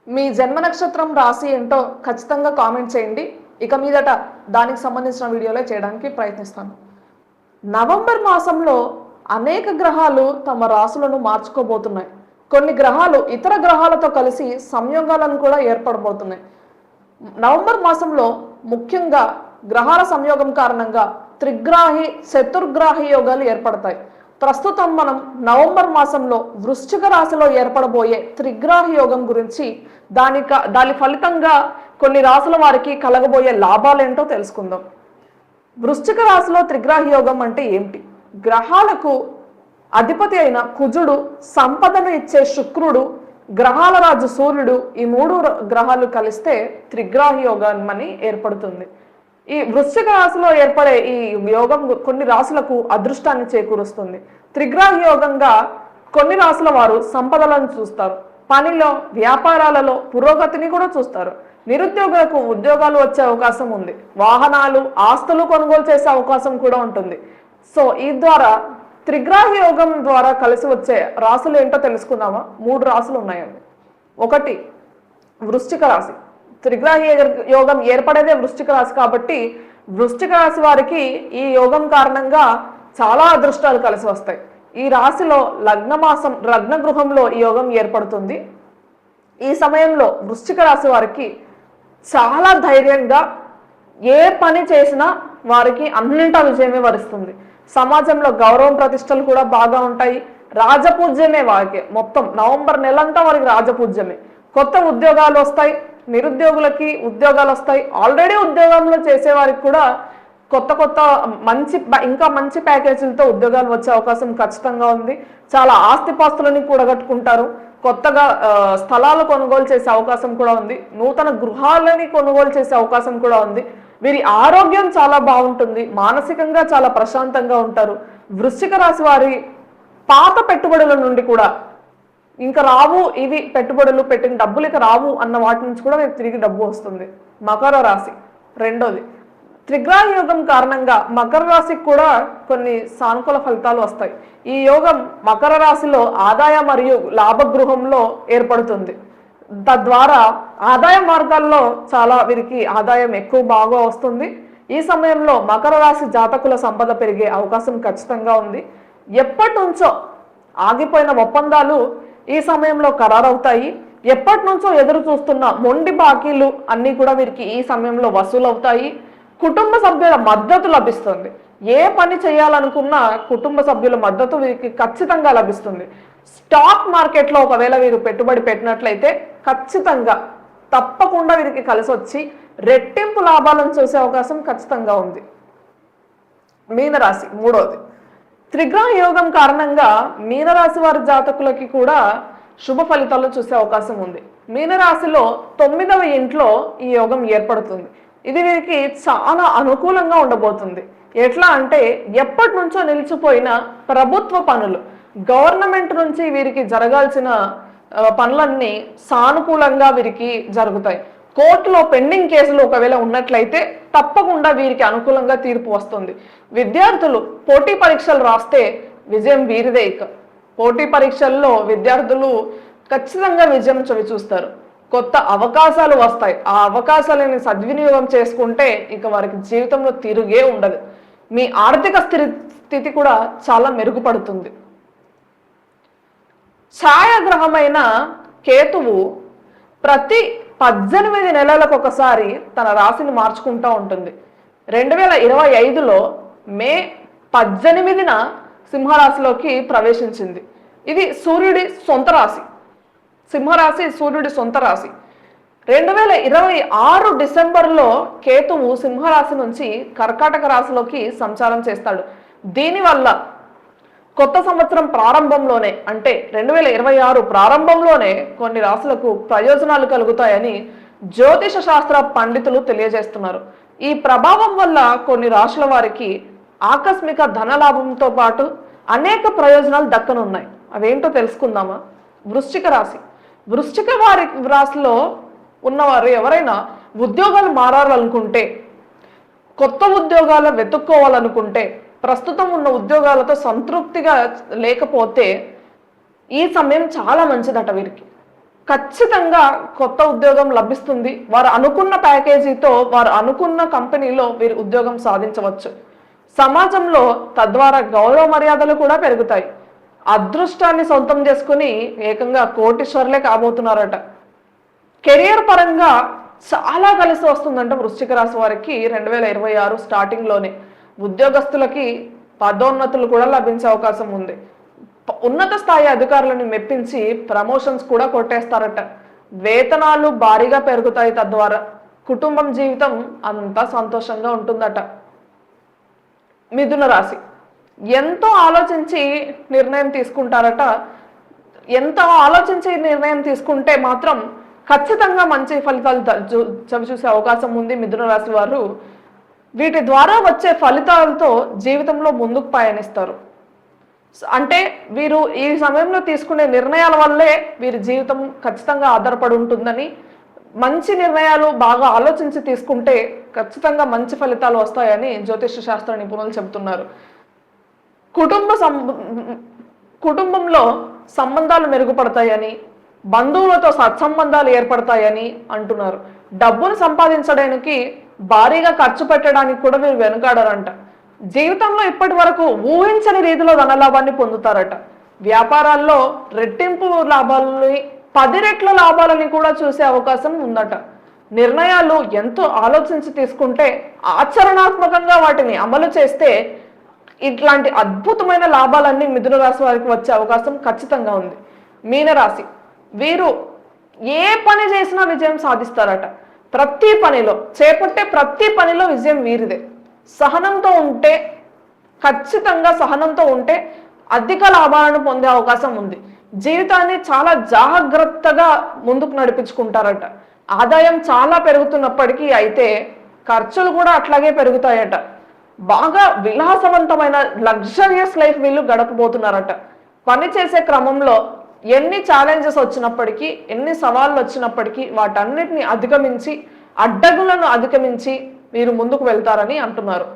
మీ జన్మ నక్షత్రం రాశి ఏంటో ఖచ్చితంగా కామెంట్ చేయండి. ఇక మీదట దానికి సంబంధించిన వీడియోలే చేయడానికి ప్రయత్నిస్తాను. నవంబర్ మాసంలో అనేక గ్రహాలు తమ రాశులను మార్చుకోబోతున్నాయి. కొన్ని గ్రహాలు ఇతర గ్రహాలతో కలిసి సంయోగాలను కూడా ఏర్పడబోతున్నాయి. నవంబర్ మాసంలో ముఖ్యంగా గ్రహాల సంయోగం కారణంగా త్రిగ్రాహి చతుర్గ్రాహి యోగాలు ఏర్పడతాయి. ప్రస్తుతం మనం నవంబర్ మాసంలో వృశ్చిక రాశిలో ఏర్పడబోయే త్రిగ్రాహి యోగం గురించి దాని ఫలితంగా కొన్ని రాశుల వారికి కలగబోయే లాభాలేంటో తెలుసుకుందాం. వృశ్చిక రాశిలో త్రిగ్రాహి యోగం అంటే ఏమిటి? గ్రహాలకు అధిపతి అయిన కుజుడు, సంపదను ఇచ్చే శుక్రుడు, గ్రహాల రాజు సూర్యుడు, ఈ మూడు గ్రహాలు కలిస్తే త్రిగ్రాహి యోగం అని ఏర్పడుతుంది. ఈ వృశ్చిక రాశిలో ఏర్పడే ఈ యోగం కొన్ని రాశులకు అదృష్టాన్ని చేకూరుస్తుంది. త్రిగ్రాహి యోగంగా కొన్ని రాశుల వారు సంపదలను చూస్తారు, పనిలో వ్యాపారాలలో పురోగతిని కూడా చూస్తారు. నిరుద్యోగులకు ఉద్యోగాలు వచ్చే అవకాశం ఉంది. వాహనాలు, ఆస్తులు కొనుగోలు చేసే అవకాశం కూడా ఉంటుంది. సో ఈ ద్వారా త్రిగ్రాహి యోగం ద్వారా కలిసి వచ్చే రాశులు ఏంటో తెలుసుకుందామా? 3 రాశులు ఉన్నాయండి. 1 వృశ్చిక రాశి. త్రిగ్రాహి యోగం ఏర్పడేదే వృశ్చిక రాశి కాబట్టి వృశ్చిక రాశి వారికి ఈ యోగం కారణంగా చాలా అదృష్టాలు కలిసి వస్తాయి. ఈ రాశిలో లగ్న గృహంలో ఈ యోగం ఏర్పడుతుంది. ఈ సమయంలో వృశ్చిక రాశి వారికి చాలా ధైర్యంగా ఏ పని చేసినా వారికి అన్నింటా విజయమే వరిస్తుంది. సమాజంలో గౌరవం ప్రతిష్టలు కూడా బాగా ఉంటాయి. రాజపూజ్యమే వారికి. మొత్తం నవంబర్ నెలంతా వారికి రాజపూజ్యమే. కొత్త ఉద్యోగాలు వస్తాయి, నిరుద్యోగులకి ఉద్యోగాలు వస్తాయి. ఆల్రెడీ ఉద్యోగంలో చేసేవారికి కూడా కొత్త ఇంకా మంచి ప్యాకేజీలతో ఉద్యోగాలు వచ్చే అవకాశం ఖచ్చితంగా ఉంది. చాలా ఆస్తిపాస్తులని కూడగట్టుకుంటారు. కొత్తగా స్థలాలు కొనుగోలు చేసే అవకాశం కూడా ఉంది. నూతన గృహాలని కొనుగోలు చేసే అవకాశం కూడా ఉంది. వీరి ఆరోగ్యం చాలా బాగుంటుంది. మానసికంగా చాలా ప్రశాంతంగా ఉంటారు. వృశ్చిక రాశి వారి పాత పెట్టుబడుల నుండి కూడా ఇంకా రావు, ఇవి పెట్టుబడులు పెట్టిన డబ్బులు ఇక రావు అన్న వాటి నుంచి కూడా మీకు తిరిగి డబ్బు వస్తుంది. మకర రాశి 2ది. త్రిగ్రాహి యోగం కారణంగా మకర రాశికి కూడా కొన్ని సానుకూల ఫలితాలు వస్తాయి. ఈ యోగం మకర రాశిలో ఆదాయ మరియు లాభగృహంలో ఏర్పడుతుంది. తద్వారా ఆదాయ మార్గాల్లో చాలా వీరికి ఆదాయం ఎక్కువ బాగా వస్తుంది. ఈ సమయంలో మకర రాశి జాతకుల సంపద పెరిగే అవకాశం ఖచ్చితంగా ఉంది. ఎప్పటి నుంచో ఆగిపోయిన ఒప్పందాలు ఈ సమయంలో ఖరారవుతాయి. ఎప్పటి నుంచో ఎదురు చూస్తున్న మొండి బాకీలు అన్నీ కూడా వీరికి ఈ సమయంలో వసూలవుతాయి. కుటుంబ సభ్యుల మద్దతు లభిస్తుంది. ఏ పని చేయాలనుకున్నా కుటుంబ సభ్యుల మద్దతు వీరికి ఖచ్చితంగా లభిస్తుంది. స్టాక్ మార్కెట్లో ఒకవేళ వీరు పెట్టుబడి పెట్టినట్లయితే ఖచ్చితంగా తప్పకుండా వీరికి కలిసి వచ్చి రెట్టింపు లాభాలను చూసే అవకాశం ఖచ్చితంగా ఉంది. మీనరాశి 3వది. త్రిగ్రాహి యోగం కారణంగా మీనరాశి వారి జాతకులకి కూడా శుభ ఫలితాలను చూసే అవకాశం ఉంది. మీనరాశిలో 9వ ఇంట్లో ఈ యోగం ఏర్పడుతుంది. ఇది వీరికి చాలా అనుకూలంగా ఉండబోతుంది. ఎట్లా అంటే ఎప్పటి నుంచో నిలిచిపోయిన ప్రభుత్వ పనులు, గవర్నమెంట్ నుంచి వీరికి జరగాల్సిన పనులన్నీ సానుకూలంగా వీరికి జరుగుతాయి. కోర్టులో పెండింగ్ కేసులు ఒకవేళ ఉన్నట్లయితే తప్పకుండా వీరికి అనుకూలంగా తీర్పు వస్తుంది. విద్యార్థులు పోటీ పరీక్షలు రాస్తే విజయం వీరిదే. ఇక పోటీ పరీక్షల్లో విద్యార్థులు ఖచ్చితంగా విజయం చవిచూస్తారు. కొత్త అవకాశాలు వస్తాయి. ఆ అవకాశాలను సద్వినియోగం చేసుకుంటే ఇక వారికి జీవితంలో తిరుగే ఉండదు. మీ ఆర్థిక స్థితి కూడా చాలా మెరుగుపడుతుంది. ఛాయాగ్రహమైన కేతువు ప్రతి 18 నెలలకు ఒకసారి తన రాశిని మార్చుకుంటూ ఉంటుంది. 2025లో మే 18న సింహరాశిలోకి ప్రవేశించింది. ఇది సూర్యుడి సొంత రాశి. సింహరాశి సూర్యుడి సొంత రాశి. 2026 డిసెంబర్లో కేతువు సింహరాశి నుంచి కర్కాటక రాశిలోకి సంచారం చేస్తాడు. దీనివల్ల కొత్త సంవత్సరం ప్రారంభంలోనే అంటే 2026 ప్రారంభంలోనే కొన్ని రాశులకు ప్రయోజనాలు కలుగుతాయని జ్యోతిష శాస్త్ర పండితులు తెలియజేస్తున్నారు. ఈ ప్రభావం వల్ల కొన్ని రాశుల వారికి ఆకస్మిక ధనలాభంతో పాటు అనేక ప్రయోజనాలు దక్కనున్నాయి. అవేంటో తెలుసుకుందామా? వృశ్చిక రాశి. వృశ్చిక వారి రాశిలో ఉన్నవారు ఎవరైనా ఉద్యోగాలు మారాలనుకుంటే, కొత్త ఉద్యోగాలు వెతుక్కోవాలనుకుంటే, ప్రస్తుతం ఉన్న ఉద్యోగాలతో సంతృప్తిగా లేకపోతే ఈ సమయం చాలా మంచిదట వీరికి. ఖచ్చితంగా కొత్త ఉద్యోగం లభిస్తుంది. వారు అనుకున్న ప్యాకేజీతో వారు అనుకున్న కంపెనీలో వీరు ఉద్యోగం సాధించవచ్చు. సమాజంలో తద్వారా గౌరవ మర్యాదలు కూడా పెరుగుతాయి. అదృష్టాన్ని సొంతం చేసుకుని ఏకంగా కోటీశ్వరులే కాబోతున్నారట. కెరియర్ పరంగా చాలా కలిసి వస్తుందంట వృశ్చిక రాశి వారికి 2026 స్టార్టింగ్లోనే. ఉద్యోగస్తులకి పదోన్నతులు కూడా లభించే అవకాశం ఉంది. ఉన్నత స్థాయి అధికారులను మెప్పించి ప్రమోషన్స్ కూడా కొట్టేస్తారట. వేతనాలు భారీగా పెరుగుతాయి. తద్వారా కుటుంబం జీవితం అంతా సంతోషంగా ఉంటుందట. మిథున రాశి ఎంతో ఆలోచించి నిర్ణయం తీసుకుంటారట. ఎంతో ఆలోచించి నిర్ణయం తీసుకుంటే మాత్రం ఖచ్చితంగా మంచి ఫలితాలు చవిచూసే అవకాశం ఉంది మిథున రాశి వారు. వీటి ద్వారా వచ్చే ఫలితాలతో జీవితంలో ముందుకు పయనిస్తారు. అంటే వీరు ఈ సమయంలో తీసుకునే నిర్ణయాల వల్లే వీరి జీవితం ఖచ్చితంగా ఆధారపడి ఉంటుందని, మంచి నిర్ణయాలు బాగా ఆలోచించి తీసుకుంటే ఖచ్చితంగా మంచి ఫలితాలు వస్తాయని జ్యోతిష శాస్త్ర నిపుణులు చెబుతున్నారు. కుటుంబంలో సంబంధాలు మెరుగుపడతాయని, బంధువులతో సత్సంబంధాలు ఏర్పడతాయని అంటున్నారు. డబ్బును సంపాదించడానికి భారీగా ఖర్చు పెట్టడానికి కూడా వీరు వెనుకాడరంట. జీవితంలో ఇప్పటి వరకు ఊహించని రీతిలో ధనలాభాన్ని పొందుతారట. వ్యాపారాల్లో రెట్టింపు లాభాలని 10 రెట్ల లాభాలని కూడా చూసే అవకాశం ఉందట. నిర్ణయాలు ఎంతో ఆలోచించి తీసుకుంటే, ఆచరణాత్మకంగా వాటిని అమలు చేస్తే ఇట్లాంటి అద్భుతమైన లాభాలన్నీ మిథున రాశి వారికి వచ్చే అవకాశం ఖచ్చితంగా ఉంది. మీనరాశి వీరు ఏ పని చేసినా విజయం సాధిస్తారట. ప్రతి పనిలో చేపట్టే ప్రతి పనిలో విజయం వీరిదే. సహనంతో ఉంటే, ఖచ్చితంగా సహనంతో ఉంటే అధిక లాభాలను పొందే అవకాశం ఉంది. జీవితాన్ని చాలా జాగ్రత్తగా ముందుకు నడిపించుకుంటారట. ఆదాయం చాలా పెరుగుతున్నప్పటికీ అయితే ఖర్చులు కూడా అట్లాగే పెరుగుతాయట. బాగా విలాసవంతమైన లగ్జరియస్ లైఫ్ వీళ్ళు గడపబోతున్నారట. పని చేసే క్రమంలో ఎన్ని ఛాలెంజెస్ వచ్చినప్పటికీ, ఎన్ని సవాళ్ళు వచ్చినప్పటికీ వాటన్నిటిని అధిగమించి, అడ్డగులను అధిగమించి వీరు ముందుకు వెళ్తారని అంటున్నారు.